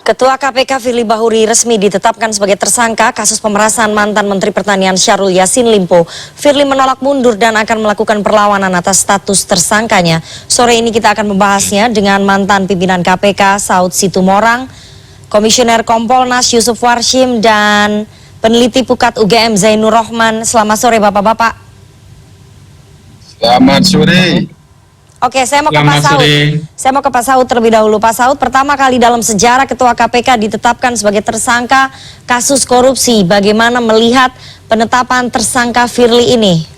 Ketua KPK Firly Bahuri resmi ditetapkan sebagai tersangka kasus pemerasan mantan Menteri Pertanian Syahrul Yassin Limpo. Firly menolak mundur dan akan melakukan perlawanan atas status tersangkanya. Sore ini kita akan membahasnya dengan mantan pimpinan KPK Saud Situmorang, Komisioner Kompolnas Yusuf Warshim, dan peneliti Pukat UGM Zainur Rohman. Selamat sore Bapak-Bapak. Selamat sore. Oke, saya mau ke Pak Saud. Saya mau ke Pak Saud terlebih dahulu. Pak Saud, pertama kali dalam sejarah Ketua KPK ditetapkan sebagai tersangka kasus korupsi. Bagaimana melihat penetapan tersangka Firly ini?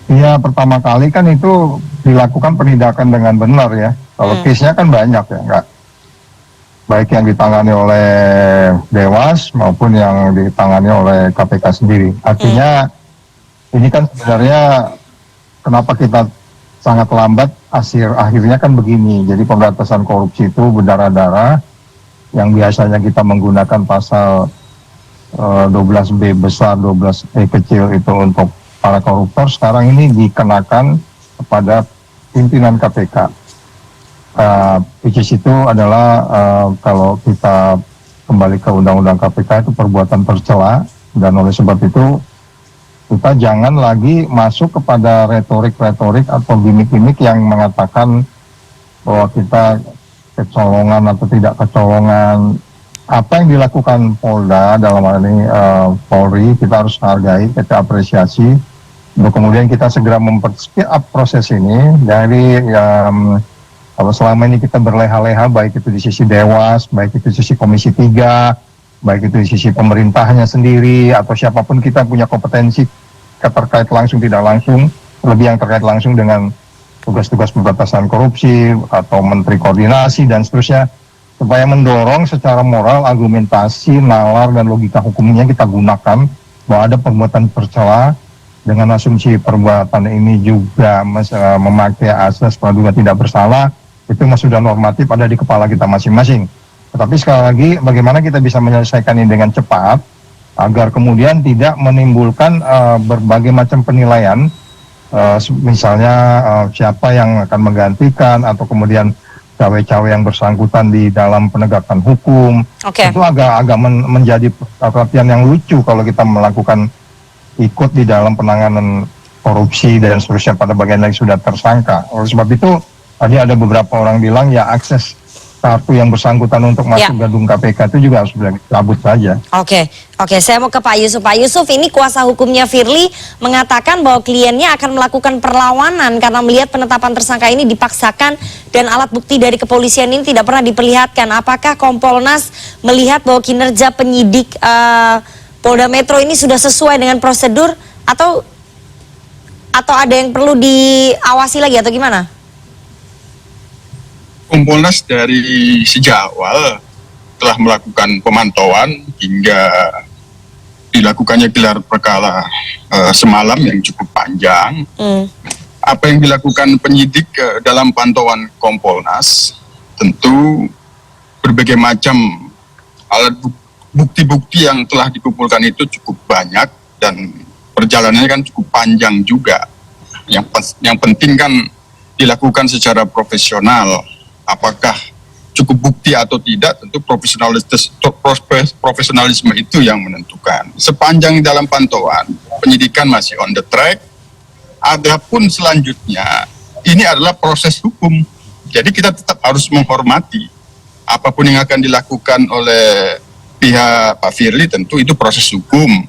Iya, pertama kali kan itu dilakukan penindakan dengan benar ya. Kalau case-nya kan banyak ya, enggak. Baik yang ditangani oleh Dewas maupun yang ditangani oleh KPK sendiri. Artinya ini kan sebenarnya kenapa kita sangat lambat, akhirnya kan begini. Jadi pemberantasan korupsi itu berdarah-darah, yang biasanya kita menggunakan pasal 12B besar, 12E kecil itu untuk para koruptor, sekarang ini dikenakan kepada pimpinan KPK. Which is itu adalah kalau kita kembali ke Undang-Undang KPK itu perbuatan tercela, dan oleh sebab itu kita jangan lagi masuk kepada retorik-retorik atau gimmick-gimmick yang mengatakan bahwa kita kecolongan atau tidak kecolongan. Apa yang dilakukan Polda dalam hal ini Polri, kita harus hargai, kita apresiasi. Untuk kemudian kita segera memperspeed up proses ini. Dari kalau selama ini kita berleha-leha, baik itu di sisi Dewas, baik itu di sisi Komisi 3, baik itu di sisi pemerintahnya sendiri atau siapapun, kita punya kompetensi terkait langsung tidak langsung, lebih yang terkait langsung dengan tugas-tugas pemberantasan korupsi atau menteri koordinasi dan seterusnya, supaya mendorong secara moral, argumentasi, nalar dan logika hukumnya kita gunakan bahwa ada perbuatan tercela dengan asumsi perbuatan ini juga memakai asas praduga tidak bersalah. Itu sudah normatif, ada di kepala kita masing-masing. Tetapi sekali lagi, bagaimana kita bisa menyelesaikan ini dengan cepat, agar kemudian tidak menimbulkan berbagai macam penilaian, misalnya siapa yang akan menggantikan, atau kemudian cawe-cawe yang bersangkutan di dalam penegakan hukum. Itu agak menjadi perhatian yang lucu kalau kita melakukan ikut di dalam penanganan korupsi dan seterusnya pada bagian yang sudah tersangka. Oleh sebab itu, tadi ada beberapa orang bilang ya akses kartu yang bersangkutan untuk masuk gedung KPK itu juga harus dicabut saja. Oke, saya mau ke Pak Yusuf. Pak Yusuf, ini kuasa hukumnya Firly mengatakan bahwa kliennya akan melakukan perlawanan karena melihat penetapan tersangka ini dipaksakan dan alat bukti dari kepolisian ini tidak pernah diperlihatkan. Apakah Kompolnas melihat bahwa kinerja penyidik Polda Metro ini sudah sesuai dengan prosedur atau ada yang perlu diawasi lagi atau gimana? Kompolnas dari sejak awal telah melakukan pemantauan hingga dilakukannya gelar perkara semalam yang cukup panjang. Apa yang dilakukan penyidik dalam pantauan Kompolnas, tentu berbagai macam alat bukti-bukti yang telah dikumpulkan itu cukup banyak dan perjalanannya kan cukup panjang juga. Yang penting kan dilakukan secara profesional. Apakah cukup bukti atau tidak, tentu profesionalisme itu yang menentukan. Sepanjang dalam pantauan, penyidikan masih on the track. Adapun selanjutnya, ini adalah proses hukum. Jadi kita tetap harus menghormati apapun yang akan dilakukan oleh pihak Pak Firly, tentu itu proses hukum.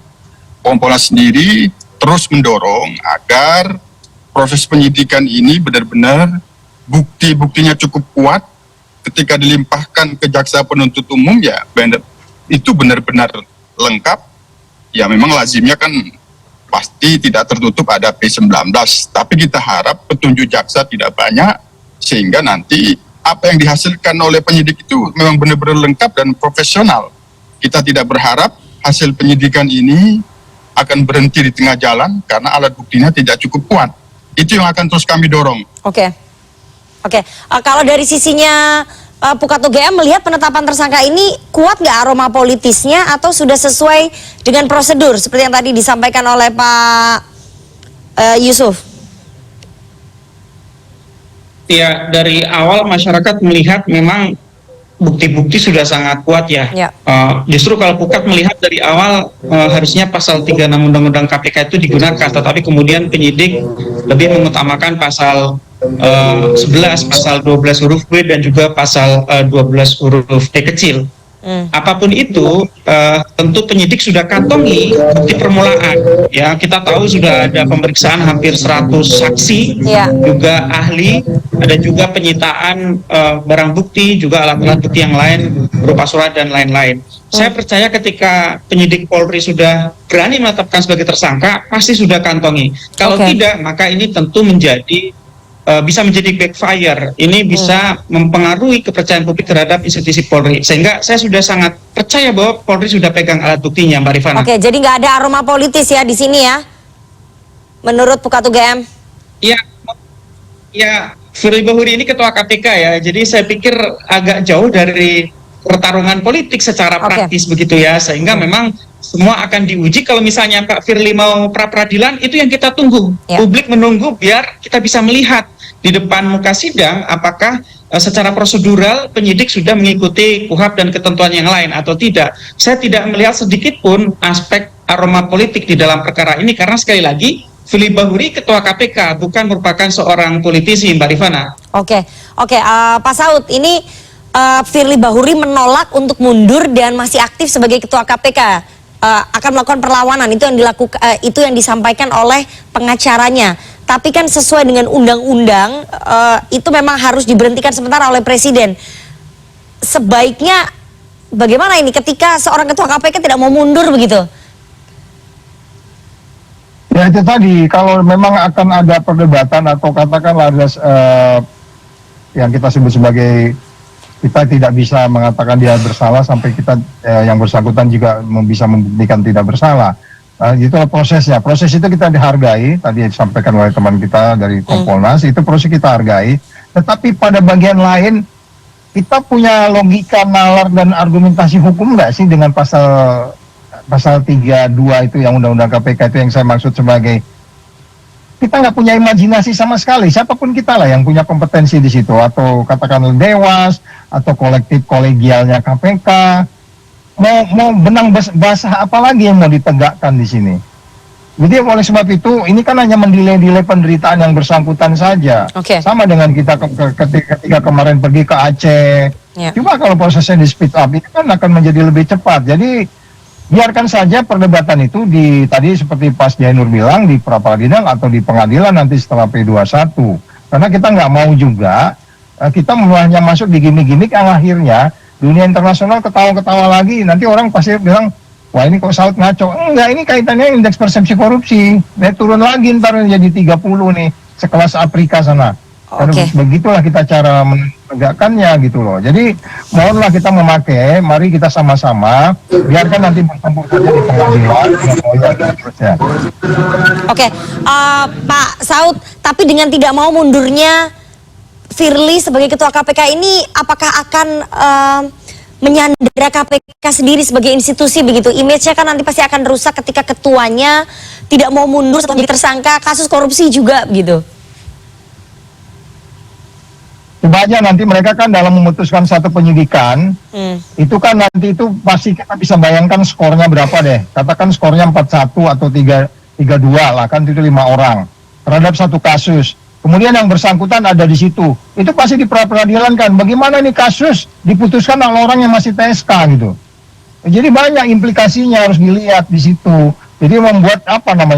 Kompolnas sendiri terus mendorong agar proses penyidikan ini benar-benar bukti-buktinya cukup kuat. Ketika dilimpahkan ke jaksa penuntut umum, ya itu benar-benar lengkap. Ya memang lazimnya kan pasti tidak tertutup ada P19, tapi kita harap petunjuk jaksa tidak banyak, sehingga nanti apa yang dihasilkan oleh penyidik itu memang benar-benar lengkap dan profesional. Kita tidak berharap hasil penyidikan ini akan berhenti di tengah jalan karena alat buktinya tidak cukup kuat. Itu yang akan terus kami dorong. Kalau dari sisinya Pukat UGM melihat penetapan tersangka ini kuat nggak aroma politisnya atau sudah sesuai dengan prosedur seperti yang tadi disampaikan oleh Pak Yusuf? Ya, dari awal masyarakat melihat memang bukti-bukti sudah sangat kuat ya. Ya. Justru kalau Pukat melihat dari awal harusnya pasal 36 Undang-Undang KPK itu digunakan, tetapi kemudian penyidik lebih mengutamakan pasal 11, pasal 12 huruf B dan juga pasal 12 huruf D kecil. Apapun itu, tentu penyidik sudah kantongi bukti permulaan. Ya, kita tahu sudah ada pemeriksaan hampir 100 saksi, Ya. juga ahli, ada juga penyitaan barang bukti, juga alat-alat bukti yang lain berupa surat dan lain-lain. Saya percaya ketika penyidik Polri sudah berani menetapkan sebagai tersangka, pasti sudah kantongi. Kalau Oke. tidak, maka ini tentu bisa menjadi backfire. Ini bisa mempengaruhi kepercayaan publik terhadap institusi Polri. Sehingga saya sudah sangat percaya bahwa Polri sudah pegang alat buktinya, Mbak Rifana. Oke, jadi nggak ada aroma politis ya di sini ya, menurut Pukat UGM. Ya, Firly Bahuri ini ketua KPK ya. Jadi saya pikir agak jauh dari pertarungan politik secara Oke. praktis begitu ya. Sehingga memang semua akan diuji. Kalau misalnya Pak Firly mau pra-peradilan, itu yang kita tunggu. Ya. Publik menunggu biar kita bisa melihat di depan muka sidang apakah secara prosedural penyidik sudah mengikuti KUHAP dan ketentuan yang lain atau tidak. Saya tidak melihat sedikit pun aspek aroma politik di dalam perkara ini karena sekali lagi Firly Bahuri ketua KPK bukan merupakan seorang politisi, Mbak Rifana. Oke, Pak Saud, ini Firly Bahuri menolak untuk mundur dan masih aktif sebagai ketua KPK. Akan melakukan perlawanan, itu yang disampaikan oleh pengacaranya. Tapi kan sesuai dengan undang-undang itu memang harus diberhentikan sementara oleh Presiden. Sebaiknya bagaimana ini ketika seorang ketua KPK tidak mau mundur begitu? Ya itu tadi, kalau memang akan ada perdebatan atau katakanlah ada yang kita sebut sebagai kita tidak bisa mengatakan dia bersalah sampai kita yang bersangkutan juga bisa membuktikan tidak bersalah. Itu prosesnya. Proses itu kita dihargai, tadi disampaikan oleh teman kita dari Kompolnas, itu proses kita hargai. Tetapi pada bagian lain, kita punya logika, nalar, dan argumentasi hukum nggak sih dengan pasal 32 itu yang Undang-Undang KPK itu yang saya maksud sebagai kita nggak punya imajinasi sama sekali. Siapapun kita lah yang punya kompetensi di situ, atau katakanlah Dewas, atau kolektif kolegialnya KPK, mau benang basah apa lagi yang mau ditegakkan di sini. Jadi oleh sebab itu ini kan hanya mendelay penderitaan yang bersangkutan saja. Oke. Sama dengan kita ketika kemarin pergi ke Aceh. Ya. Coba kalau prosesnya di speed up itu kan akan menjadi lebih cepat. Jadi biarkan saja perdebatan itu tadi seperti Pak Jainur bilang di pra-peradilan atau di pengadilan nanti setelah P21. Karena kita nggak mau juga kita hanya masuk di gimmick-gimmick yang akhirnya dunia internasional ketawa-ketawa lagi, nanti orang pasti bilang, wah ini kok Saud ngaco. Enggak, ini kaitannya indeks persepsi korupsi. Dia turun lagi ntar jadi 30 nih, sekelas Afrika sana. Oke. Begitulah kita cara menegakkannya gitu loh. Jadi mohonlah kita memakai, mari kita sama-sama, biarkan nanti bertemu saja di pengadilan. Oke, Pak Saud, tapi dengan tidak mau mundurnya Firly sebagai ketua KPK ini, apakah akan menyandera KPK sendiri sebagai institusi begitu? Image-nya kan nanti pasti akan rusak ketika ketuanya tidak mau mundur setelah menjadi tersangka kasus korupsi juga gitu. Coba aja nanti mereka kan dalam memutuskan satu penyidikan, itu kan nanti itu pasti kita bisa bayangkan skornya berapa deh. Katakan skornya 4-1 atau 3-2 lah, kan itu 5 orang terhadap satu kasus. Kemudian yang bersangkutan ada di situ. Itu pasti di pra-peradilan kan. Bagaimana nih kasus diputuskan oleh orang yang masih TSK gitu. Jadi banyak implikasinya harus dilihat di situ. Jadi membuat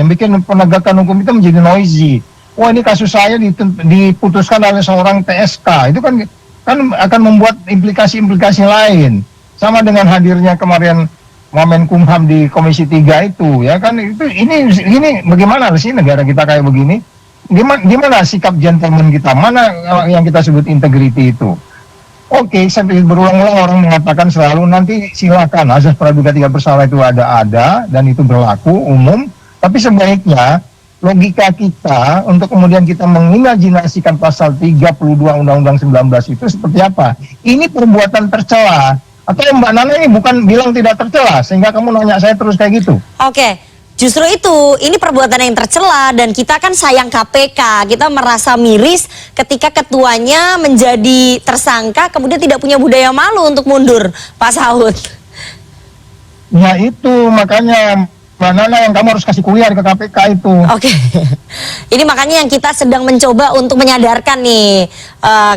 bikin penegakan hukum itu menjadi noisy. Wah ini kasus saya diputuskan oleh seorang TSK. Itu kan akan membuat implikasi-implikasi lain. Sama dengan hadirnya kemarin Wamenkumham di Komisi 3 itu, ya kan ini bagaimana sih negara kita kayak begini? Gimana sikap gentleman kita? Mana yang kita sebut integriti itu? Oke, sampai berulang-ulang orang mengatakan selalu nanti silakan azas praduga tidak bersalah itu ada dan itu berlaku umum. Tapi sebaiknya logika kita untuk kemudian kita mengimajinasikan pasal 32 Undang-Undang 19 itu seperti apa? Ini perbuatan tercela. Atau Mbak Nana ini bukan bilang tidak tercela sehingga kamu nanya saya terus kayak gitu? Oke. Justru itu, ini perbuatan yang tercela dan kita kan sayang KPK. Kita merasa miris ketika ketuanya menjadi tersangka kemudian tidak punya budaya malu untuk mundur, Pak Saud. Ya itu makanya Mbak Nana yang kamu harus kasih kuliah ke KPK itu. Oke, ini makanya yang kita sedang mencoba untuk menyadarkan nih,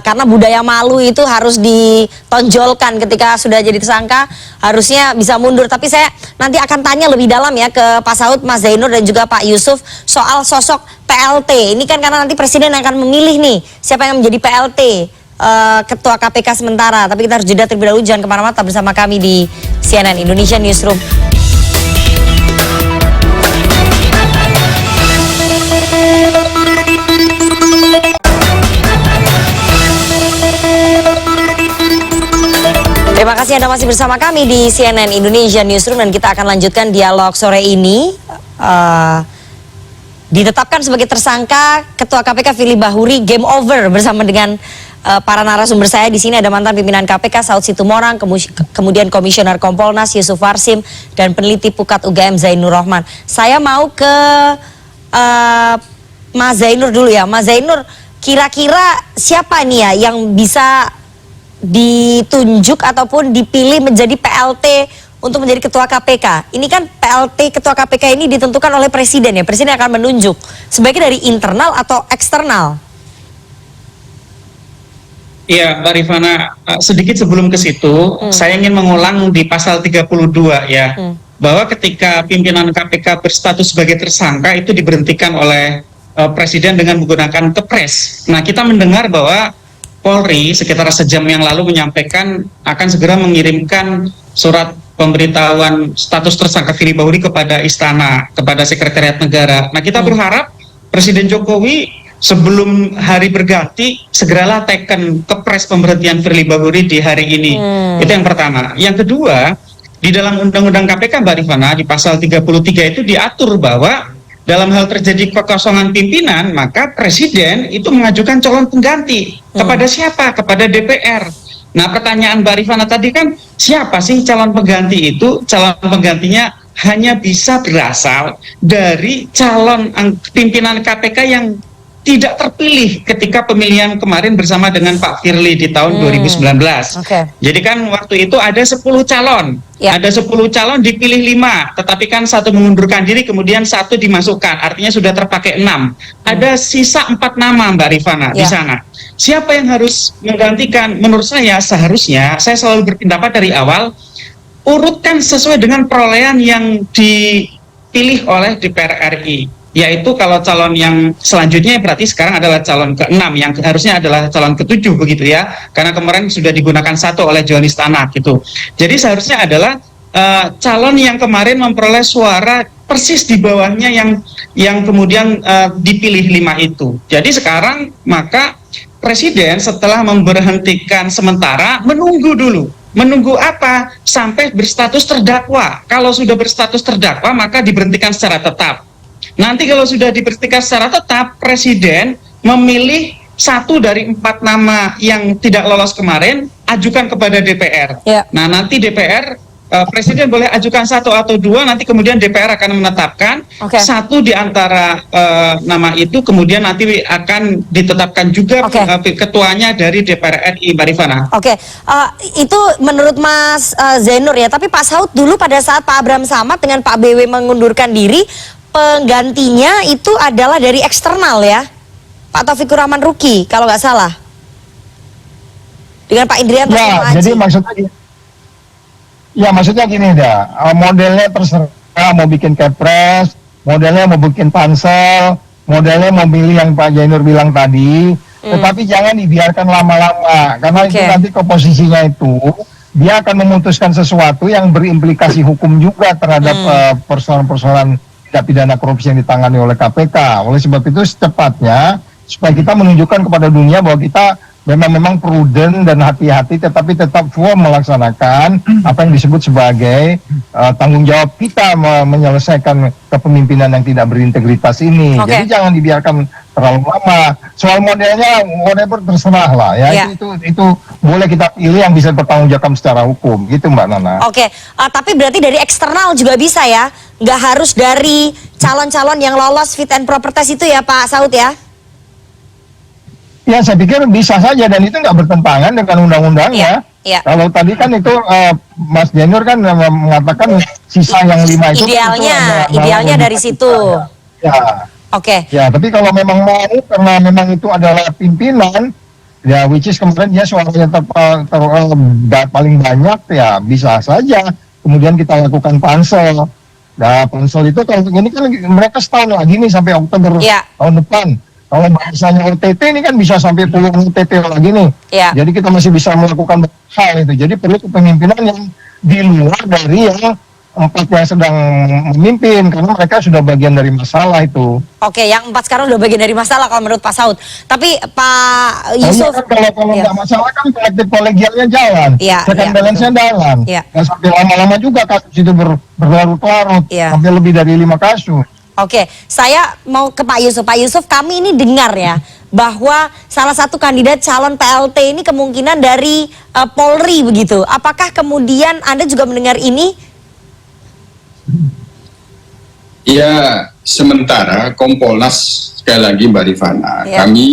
karena budaya malu itu harus ditonjolkan ketika sudah jadi tersangka, harusnya bisa mundur. Tapi saya nanti akan tanya lebih dalam ya ke Pak Saud, Mas Zainur dan juga Pak Yusuf soal sosok PLT. Ini kan karena nanti Presiden akan memilih nih siapa yang menjadi PLT. Ketua KPK sementara. Tapi kita harus jeda terlebih dahulu, jangan kemana-mana, tetap bersama kami di CNN Indonesia Newsroom. Terima kasih Anda masih bersama kami di CNN Indonesia Newsroom dan kita akan lanjutkan dialog sore ini. Ditetapkan sebagai tersangka Ketua KPK Firly Bahuri, game over bersama dengan para narasumber saya di sini. Ada mantan pimpinan KPK Saud Situmorang, kemudian Komisioner Kompolnas Yusuf Warsim dan peneliti Pukat UGM Zainur Rohman. Saya mau ke Mas Zainur dulu ya. Mas Zainur, kira-kira siapa nih ya yang bisa ditunjuk ataupun dipilih menjadi PLT untuk menjadi Ketua KPK? Ini kan PLT Ketua KPK ini ditentukan oleh Presiden ya. Presiden akan menunjuk sebaiknya dari internal atau eksternal. Iya, Mbak Rifana, sedikit sebelum ke situ, saya ingin mengulang di pasal 32 ya, bahwa ketika pimpinan KPK berstatus sebagai tersangka itu diberhentikan oleh Presiden dengan menggunakan kepres. Nah, kita mendengar bahwa Polri sekitar sejam yang lalu menyampaikan akan segera mengirimkan surat pemberitahuan status tersangka Firly Bahuri kepada Istana, kepada Sekretariat Negara. Nah, kita berharap Presiden Jokowi sebelum hari berganti segeralah teken kepres pemberhentian Firly Bahuri di hari ini. Itu yang pertama. Yang kedua, di dalam Undang-Undang KPK Mbak Rifana di pasal 33 itu diatur bahwa dalam hal terjadi kekosongan pimpinan, maka Presiden itu mengajukan calon pengganti. Kepada siapa? Kepada DPR. Nah, pertanyaan Mbak Rifana tadi kan, siapa sih calon pengganti itu? Calon penggantinya hanya bisa berasal dari calon pimpinan KPK yang tidak terpilih ketika pemilihan kemarin bersama dengan Pak Firly di tahun 2019. Jadi kan waktu itu ada 10 calon. Ada 10 calon dipilih 5, tetapi kan 1 mengundurkan diri, kemudian 1 dimasukkan. Artinya sudah terpakai 6. Ada sisa 4 nama Mbak Rifana di sana. Siapa yang harus menggantikan? Menurut saya seharusnya, saya selalu berpendapat dari awal, urutkan sesuai dengan perolehan yang dipilih oleh DPR RI. Yaitu kalau calon yang selanjutnya berarti sekarang adalah calon ke-6, yang harusnya adalah calon ke-7 begitu ya, karena kemarin sudah digunakan 1 oleh Johanis Tanak gitu. Jadi seharusnya adalah calon yang kemarin memperoleh suara persis di bawahnya yang kemudian dipilih 5 itu. Jadi sekarang maka Presiden setelah memberhentikan sementara menunggu dulu. Menunggu apa? Sampai berstatus terdakwa. Kalau sudah berstatus terdakwa maka diberhentikan secara tetap. Nanti kalau sudah diberhentikan secara tetap, Presiden memilih 1 dari 4 nama yang tidak lolos kemarin, ajukan kepada DPR. Nah, nanti DPR, Presiden boleh ajukan 1 atau 2, nanti kemudian DPR akan menetapkan 1 di antara nama itu, kemudian nanti akan ditetapkan juga ketuanya dari DPR RI, Mbak Rifana. Itu menurut Mas Zainur ya, tapi Pak Saud dulu pada saat Pak Abraham Samad dengan Pak BW mengundurkan diri, penggantinya itu adalah dari eksternal ya, Pak Taufikur Rahman Ruki kalau nggak salah, dengan Pak Indrianto. Jadi maksudnya gini dah, modelnya terserah mau bikin kepres, modelnya mau bikin pansel, modelnya mau pilih yang Pak Zainur bilang tadi, tetapi jangan dibiarkan lama-lama, karena itu nanti komposisinya itu dia akan memutuskan sesuatu yang berimplikasi hukum juga terhadap persoalan-persoalan pidana korupsi yang ditangani oleh KPK. Oleh sebab itu secepatnya supaya kita menunjukkan kepada dunia bahwa kita memang prudent dan hati-hati, tetapi tetap firm melaksanakan apa yang disebut sebagai tanggung jawab kita menyelesaikan kepemimpinan yang tidak berintegritas ini. Jadi jangan dibiarkan terlalu lama. Soal modelnya whatever terserah lah ya. Itu boleh kita pilih yang bisa bertanggung jawab secara hukum gitu Mbak Nana. Tapi berarti dari eksternal juga bisa ya. nggak harus dari calon-calon yang lolos fit and proper test itu ya Pak Saud ya? Ya saya pikir bisa saja dan itu nggak bertentangan dengan undang-undangnya. Iya. Kalau tadi kan itu Mas Janur kan mengatakan sisa yang 5 itu Idealnya dari situ. Ya. Oke. Ya, tapi kalau memang mau karena memang itu adalah pimpinan, ya which is kemarin dia suaranya paling banyak, ya bisa saja. Kemudian kita lakukan pansel. Nah, pansel itu kalau ini kan mereka setahun lagi nih sampai Oktober tahun depan. Kalau bahasanya OTT ini kan bisa sampai puluhan OTT lagi nih. Ya. Jadi kita masih bisa melakukan hal itu. Jadi perlu kepemimpinan yang di luar dari yang 4 yang sedang memimpin, karena mereka sudah bagian dari masalah itu. Oke, yang 4 sekarang udah bagian dari masalah kalau menurut Pak Saud. Tapi Pak Yusuf, kan kalau nggak masalah kan kolektif kolegialnya jalan, second balance-nya jalan. Nggak sampai lama-lama juga kasus itu berlarut-larut, sampai lebih dari 5 kasus. Oke, saya mau ke Pak Yusuf. Pak Yusuf, kami ini dengar ya bahwa salah satu kandidat calon PLT ini kemungkinan dari Polri begitu. Apakah kemudian Anda juga mendengar ini? Ya, sementara Kompolnas, sekali lagi Mbak Rifana, kami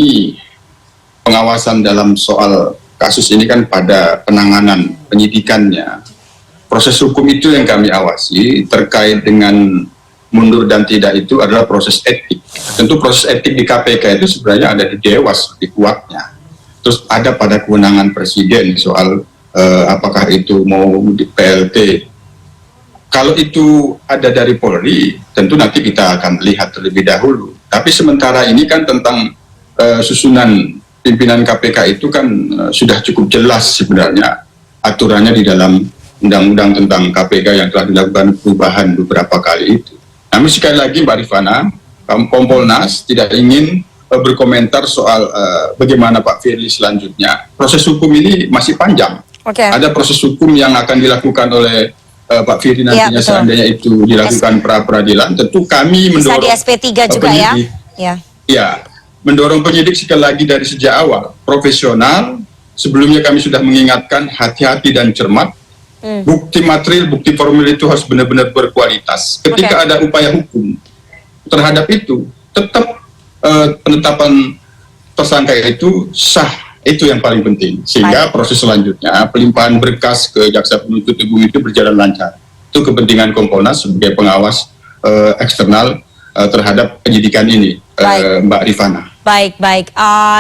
pengawasan dalam soal kasus ini kan pada penanganan penyidikannya. Proses hukum itu yang kami awasi terkait dengan mundur dan tidak itu adalah proses etik. Tentu proses etik di KPK itu sebenarnya ada di Dewas, di kuatnya. Terus ada pada kewenangan Presiden soal apakah itu mau di PLT. Kalau itu ada dari Polri, tentu nanti kita akan lihat terlebih dahulu. Tapi sementara ini kan tentang susunan pimpinan KPK itu kan sudah cukup jelas sebenarnya aturannya di dalam undang-undang tentang KPK yang telah dilakukan perubahan beberapa kali itu. Namun sekali lagi Mbak Rifana, Kompolnas tidak ingin berkomentar soal bagaimana Pak Firly selanjutnya. Proses hukum ini masih panjang. Ada proses hukum yang akan dilakukan oleh Pak Firly nantinya seandainya itu dilakukan pra-peradilan. Tentu kami mendorong bisa di SP3 juga penyidik, ya, mendorong penyidik sekali lagi dari sejak awal profesional. Sebelumnya kami sudah mengingatkan hati-hati dan cermat. Bukti material, bukti formil itu harus benar-benar berkualitas. Ketika ada upaya hukum terhadap itu, tetap penetapan tersangka itu sah, itu yang paling penting. Sehingga proses selanjutnya, pelimpahan berkas ke jaksa penuntut umum itu berjalan lancar. Itu kepentingan Kompolnas sebagai pengawas eksternal terhadap penyidikan ini, Mbak Rifana. Baik.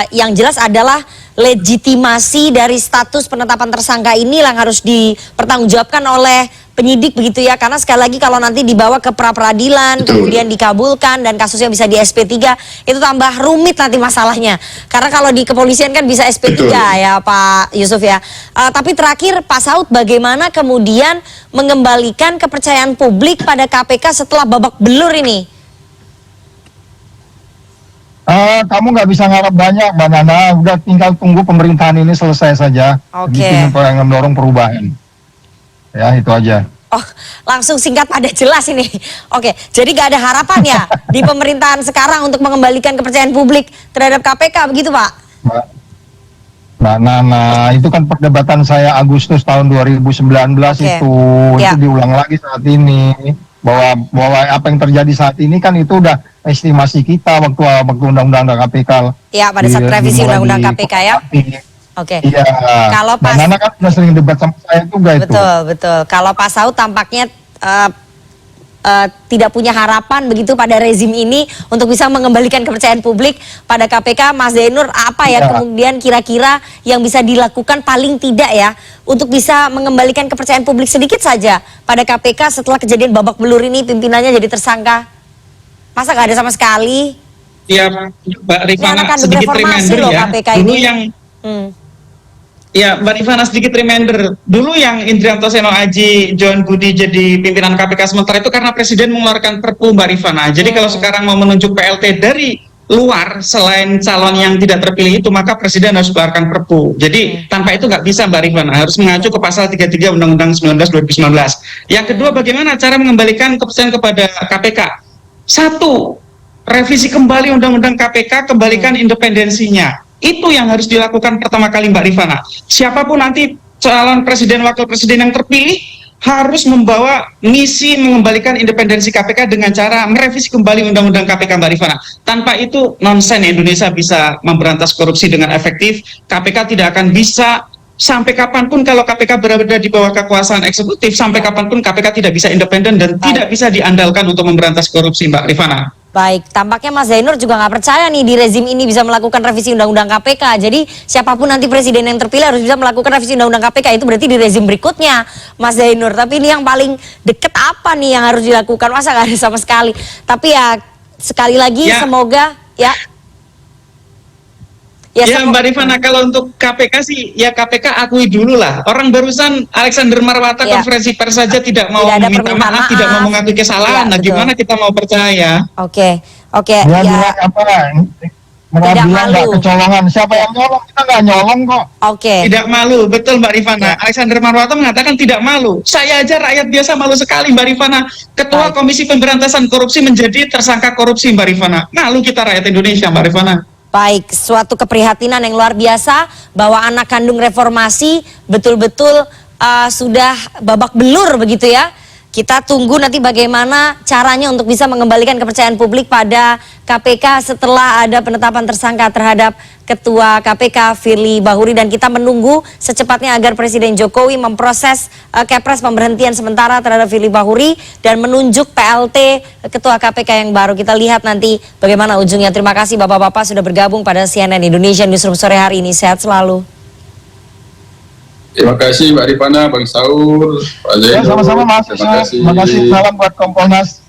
Yang jelas adalah legitimasi dari status penetapan tersangka ini yang harus dipertanggungjawabkan oleh penyidik begitu ya, karena sekali lagi kalau nanti dibawa ke pra-peradilan kemudian dikabulkan dan kasusnya bisa di SP3 itu tambah rumit nanti masalahnya, karena kalau di kepolisian kan bisa SP3 ya Pak Yusuf ya. Tapi terakhir Pak Saud, bagaimana kemudian mengembalikan kepercayaan publik pada KPK setelah babak belur ini? Kamu nggak bisa ngarap banyak, Mbak Nana. Udah tinggal tunggu pemerintahan ini selesai saja. Itu yang mendorong perubahan. Ya, itu aja. Oh, langsung singkat padat jelas ini. Oke, jadi nggak ada harapan ya di pemerintahan sekarang untuk mengembalikan kepercayaan publik terhadap KPK, begitu Pak? Mbak Nana, itu kan perdebatan saya Agustus tahun 2019 itu diulang lagi saat ini. Bahwa apa yang terjadi saat ini kan itu udah estimasi kita waktu undang-undang KPK. Ya, pada saat revisi undang-undang KPK ya. Iya. Kalau Pak Nana kan sudah sering debat sama saya juga itu. Betul. Kalau Pak Saud tampaknya tidak punya harapan begitu pada rezim ini untuk bisa mengembalikan kepercayaan publik pada KPK. Mas Zainur, apa ya kemudian kira-kira yang bisa dilakukan paling tidak ya untuk bisa mengembalikan kepercayaan publik sedikit saja pada KPK setelah kejadian babak belur ini sedikit jadi tersangka? Masa nggak ada sama sekali? Ya, Mbak Rifana, sedikit reminder ya. KPK dulu ini. yang Ya, Mbak Rifana, sedikit reminder. Dulu yang Indrianto Seno Aji, Johan Budi jadi pimpinan KPK sementara itu karena Presiden mengeluarkan Perpu, Mbak Rifana. Jadi kalau sekarang mau menunjuk PLT dari luar selain calon yang tidak terpilih itu, maka Presiden harus mengeluarkan Perpu. Jadi tanpa itu nggak bisa, Mbak Rifana. Harus mengacu ke pasal 33 Undang-Undang 19/2019. Yang kedua, bagaimana cara mengembalikan kepercayaan kepada KPK? Satu, revisi kembali Undang-Undang KPK, kembalikan independensinya. Itu yang harus dilakukan pertama kali, Mbak Rifana. Siapapun nanti calon presiden wakil presiden yang terpilih harus membawa misi mengembalikan independensi KPK dengan cara merevisi kembali Undang-Undang KPK, Mbak Rifana. Tanpa itu nonsen Indonesia bisa memberantas korupsi dengan efektif. KPK tidak akan bisa sampai kapanpun, kalau KPK berada di bawah kekuasaan eksekutif, sampai kapanpun KPK tidak bisa independen dan tidak bisa diandalkan untuk memberantas korupsi, Mbak Rifana. Baik, tampaknya Mas Zainur juga nggak percaya nih di rezim ini bisa melakukan revisi Undang-Undang KPK. Jadi siapapun nanti presiden yang terpilih harus bisa melakukan revisi Undang-Undang KPK. Itu berarti di rezim berikutnya, Mas Zainur. Tapi ini yang paling deket apa nih yang harus dilakukan? Masa nggak ada sama sekali? Tapi ya sekali lagi semoga ya. Ya Mbak Rifana, kalau untuk KPK sih, ya KPK akui dulu lah. Orang barusan Alexander Marwata konferensi pers saja tidak mau meminta maaf, tidak mau mengakui kesalahan. Nah, gimana kita mau percaya? Oke. Dia bilang apa? Tidak malu. Kecolongan. Siapa yang nyolong? Kita nggak nyolong kok. Tidak malu, betul Mbak Rifana. Alexander Marwata mengatakan tidak malu. Saya aja rakyat biasa malu sekali, Mbak Rifana. Ketua Komisi Pemberantasan Korupsi menjadi tersangka korupsi, Mbak Rifana. Malu kita rakyat Indonesia, Mbak Rifana. Baik, suatu keprihatinan yang luar biasa bahwa anak kandung reformasi betul-betul sudah babak belur begitu ya. Kita tunggu nanti bagaimana caranya untuk bisa mengembalikan kepercayaan publik pada KPK setelah ada penetapan tersangka terhadap Ketua KPK Firly Bahuri, dan kita menunggu secepatnya agar Presiden Jokowi memproses Kepres pemberhentian sementara terhadap Firly Bahuri dan menunjuk PLT Ketua KPK yang baru. Kita lihat nanti bagaimana ujungnya. Terima kasih Bapak-bapak sudah bergabung pada CNN Indonesia Newsroom sore hari ini. Sehat selalu. Terima kasih Mbak Rifana, Bang Saul, Pak Zainur. Sama-sama Mas. Terima kasih. Salam buat Kompolnas.